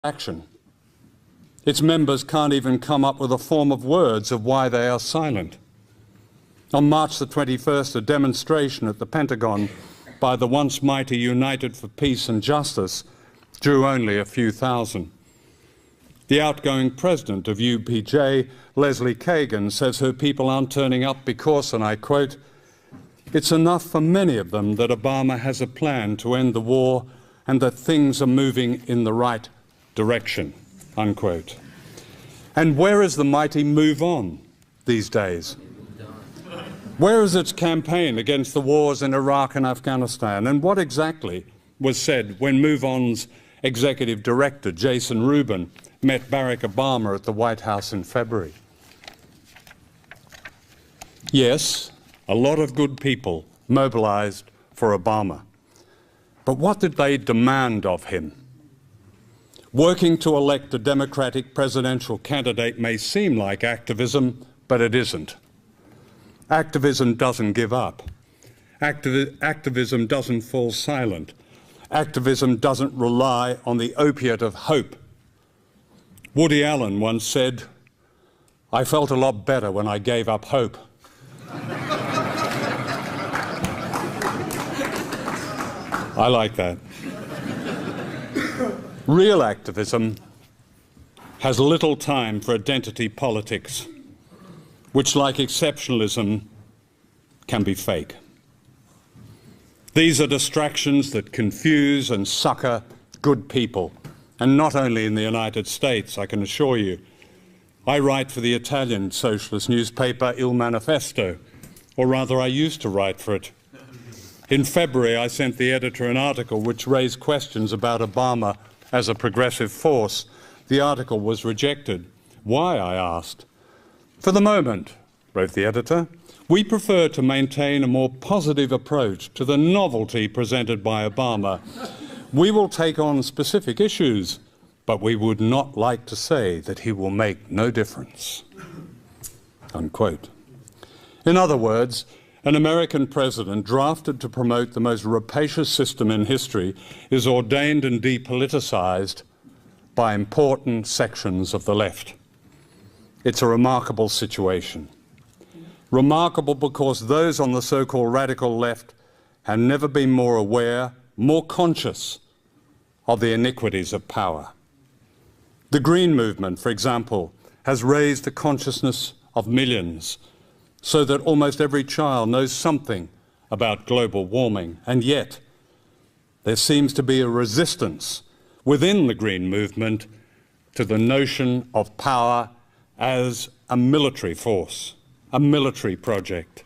action. Its members can't even come up with a form of words of why they are silent. On March the 21st, a demonstration at the Pentagon by the once mighty United for Peace and Justice drew only a few thousand. The outgoing president of UPJ, Leslie Kagan, says her people aren't turning up because, and I quote, "It's enough for many of them that Obama has a plan to end the war and that things are moving in the right direction," unquote. And where is the mighty Move On these days? Where is its campaign against the wars in Iraq and Afghanistan? And what exactly was said when Move On's executive director, Jason Rubin, met Barack Obama at the White House in February? Yes, a lot of good people mobilized for Obama. But what did they demand of him? Working to elect a Democratic presidential candidate may seem like activism, but it isn't. Activism doesn't give up. Activism doesn't fall silent. Activism doesn't rely on the opiate of hope. Woody Allen once said, "I felt a lot better when I gave up hope." I like that. Real activism has little time for identity politics, which, like exceptionalism, can be fake. These are distractions that confuse and sucker good people, and not only in the United States, I can assure you. I write for the Italian socialist newspaper Il Manifesto, or rather I used to write for it. In February, I sent the editor an article which raised questions about Obama as a progressive force. The article was rejected. Why, I asked. "For the moment," wrote the editor, "we prefer to maintain a more positive approach to the novelty presented by Obama. We will take on specific issues, but we would not like to say that he will make no difference," unquote. In other words, an American president drafted to promote the most rapacious system in history is ordained and depoliticized by important sections of the left. It's a remarkable situation. Remarkable because those on the so-called radical left have never been more aware, more conscious of the iniquities of power. The Green Movement, for example, has raised the consciousness of millions so that almost every child knows something about global warming. And yet, there seems to be a resistance within the Green Movement to the notion of power as a military force, a military project.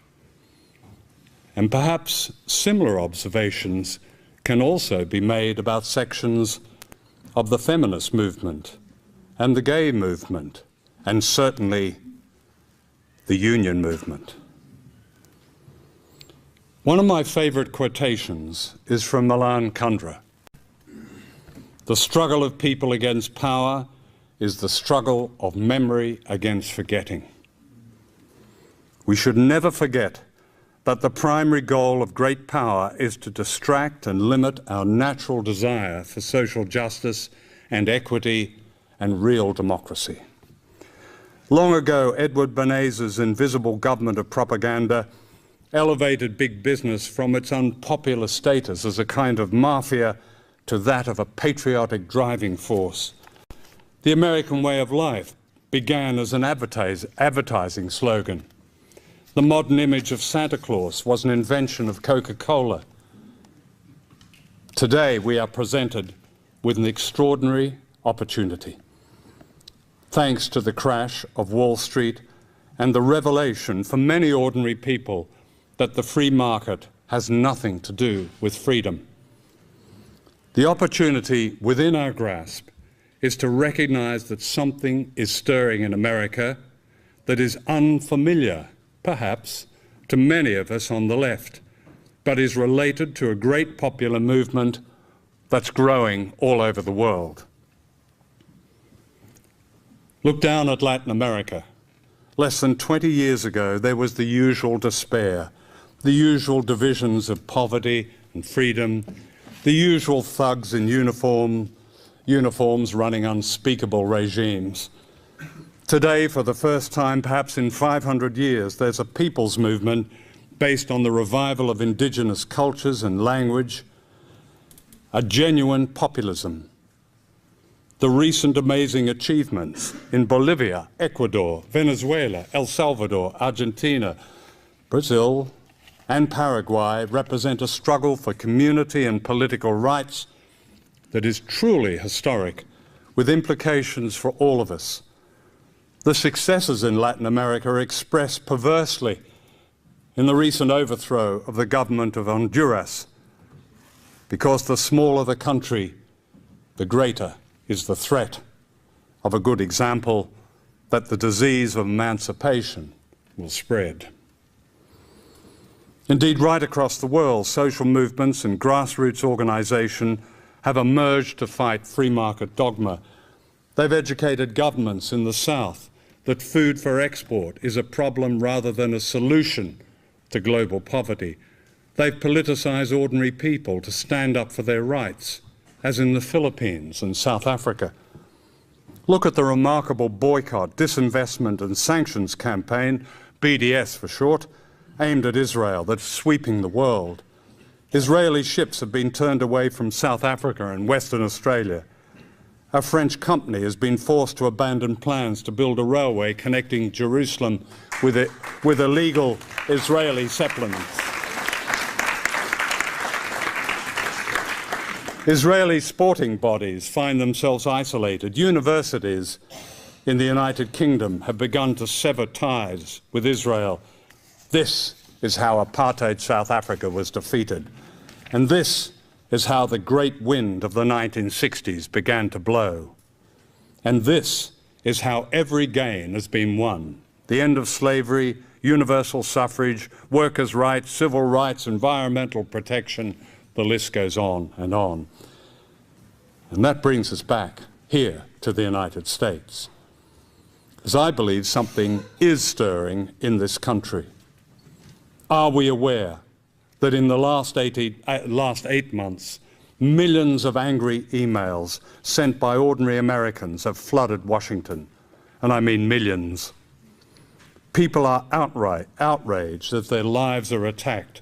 And perhaps similar observations can also be made about sections of the feminist movement and the gay movement, and certainly the union movement. One of my favorite quotations is from Milan Kundera. "The struggle of people against power is the struggle of memory against forgetting." We should never forget that the primary goal of great power is to distract and limit our natural desire for social justice and equity and real democracy. Long ago, Edward Bernays' invisible government of propaganda elevated big business from its unpopular status as a kind of mafia to that of a patriotic driving force. The American way of life began as an advertising slogan. The modern image of Santa Claus was an invention of Coca-Cola. Today, we are presented with an extraordinary opportunity. Thanks to the crash of Wall Street and the revelation for many ordinary people that the free market has nothing to do with freedom. The opportunity within our grasp is to recognize that something is stirring in America that is unfamiliar, perhaps, to many of us on the left, but is related to a great popular movement that's growing all over the world. Look down at Latin America. Less than 20 years ago, there was the usual despair, the usual divisions of poverty and freedom, the usual thugs in uniform uniforms running unspeakable regimes. Today, for the first time perhaps in 500 years, there's a people's movement based on the revival of indigenous cultures and language, a genuine populism. The recent amazing achievements in Bolivia, Ecuador, Venezuela, El Salvador, Argentina, Brazil, and Paraguay represent a struggle for community and political rights that is truly historic, with implications for all of us. The successes in Latin America are expressed perversely in the recent overthrow of the government of Honduras, because the smaller the country, the greater is the threat of a good example that the disease of emancipation will spread. Indeed, right across the world, social movements and grassroots organisation have emerged to fight free market dogma. They've educated governments in the South that food for export is a problem rather than a solution to global poverty. They've politicised ordinary people to stand up for their rights, as in the Philippines and South Africa. Look at the remarkable boycott, disinvestment and sanctions campaign, BDS for short, aimed at Israel that's sweeping the world. Israeli ships have been turned away from South Africa and Western Australia. A French company has been forced to abandon plans to build a railway connecting Jerusalem with illegal Israeli settlements. Israeli sporting bodies find themselves isolated. Universities in the United Kingdom have begun to sever ties with Israel. This is how apartheid South Africa was defeated. And this is how the great wind of the 1960s began to blow. And this is how every gain has been won. The end of slavery, universal suffrage, workers' rights, civil rights, environmental protection, the list goes on and on. And that brings us back here to the United States, as I believe something is stirring in this country. Are we aware that in the last 8 months, millions of angry emails sent by ordinary Americans have flooded Washington? And I mean millions. People are outraged as their lives are attacked.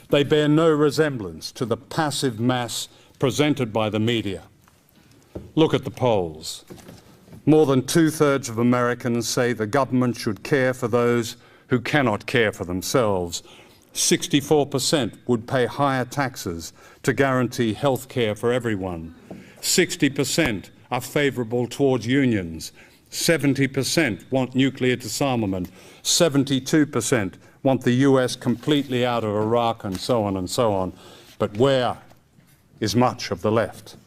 They bear no resemblance to the passive mass presented by the media. Look at the polls. More than 2/3 of Americans say the government should care for those who cannot care for themselves. 64% would pay higher taxes to guarantee health care for everyone. 60% are favourable towards unions. 70% want nuclear disarmament. 72% want the US completely out of Iraq, and so on and so on. But where is much of the left?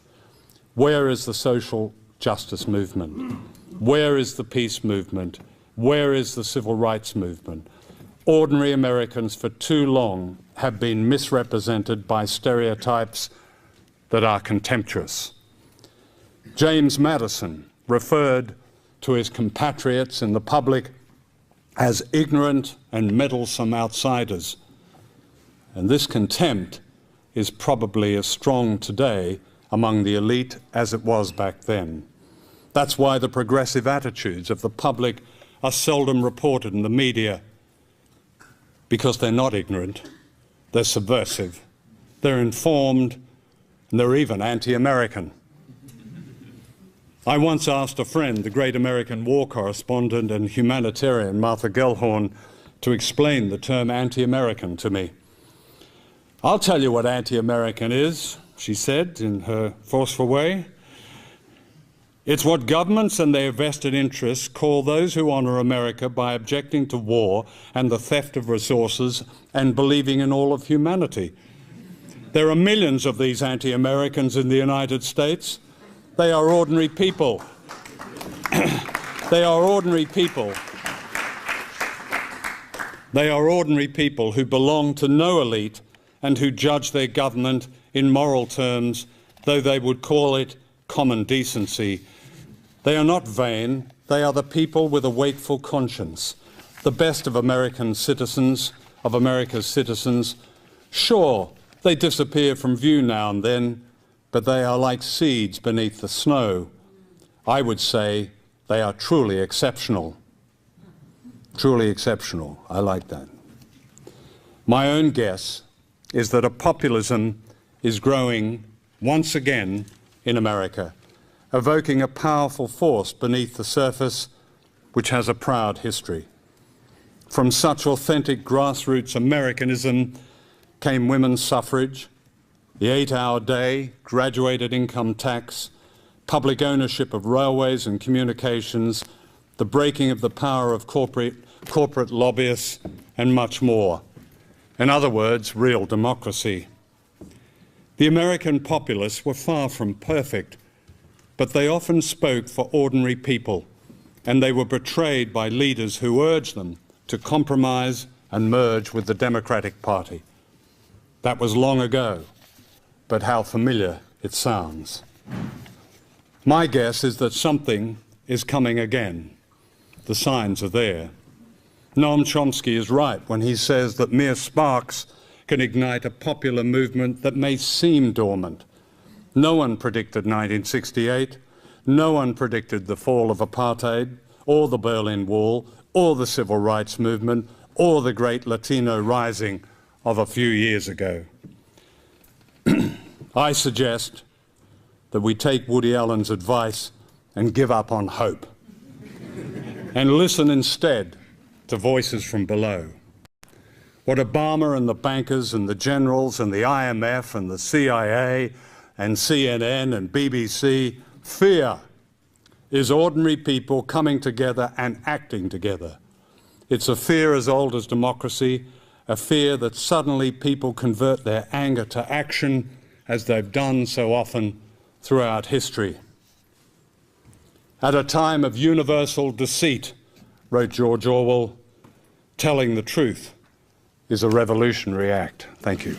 Where is the social justice movement? Where is the peace movement? Where is the civil rights movement? Ordinary Americans for too long have been misrepresented by stereotypes that are contemptuous. James Madison referred to his compatriots in the public as ignorant and meddlesome outsiders. And this contempt is probably as strong today among the elite as it was back then. That's why the progressive attitudes of the public are seldom reported in the media, because they're not ignorant, they're subversive, they're informed, and they're even anti-American. I once asked a friend, the great American war correspondent and humanitarian Martha Gellhorn, to explain the term anti-American to me. "I'll tell you what anti-American is," she said in her forceful way. "It's what governments and their vested interests call those who honour America by objecting to war and the theft of resources and believing in all of humanity. There are millions of these anti-Americans in the United States. They are ordinary people. They are ordinary people. They are ordinary people who belong to no elite and who judge their government in moral terms, though they would call it common decency. They are not vain. They are the people with a wakeful conscience, the best of America's citizens. Sure, they disappear from view now and then, but they are like seeds beneath the snow. I would say they are truly exceptional. Truly exceptional. I like that. My own guess is that a populism is growing once again in America, evoking a powerful force beneath the surface which has a proud history. From such authentic grassroots Americanism came women's suffrage, the 8-hour day, graduated income tax, public ownership of railways and communications, the breaking of the power of corporate lobbyists, and much more. In other words, real democracy. The American populists were far from perfect, but they often spoke for ordinary people, and they were betrayed by leaders who urged them to compromise and merge with the Democratic Party. That was long ago, but how familiar it sounds. My guess is that something is coming again. The signs are there. Noam Chomsky is right when he says that mere sparks can ignite a popular movement that may seem dormant. No one predicted 1968. No one predicted the fall of apartheid, or the Berlin Wall, or the civil rights movement, or the great Latino rising of a few years ago. I suggest that we take Woody Allen's advice and give up on hope and listen instead to voices from below. What Obama and the bankers and the generals and the IMF and the CIA and CNN and BBC fear is ordinary people coming together and acting together. It's a fear as old as democracy, a fear that suddenly people convert their anger to action, as they've done so often throughout history. At a time of universal deceit, wrote George Orwell, telling the truth is a revolutionary act. Thank you.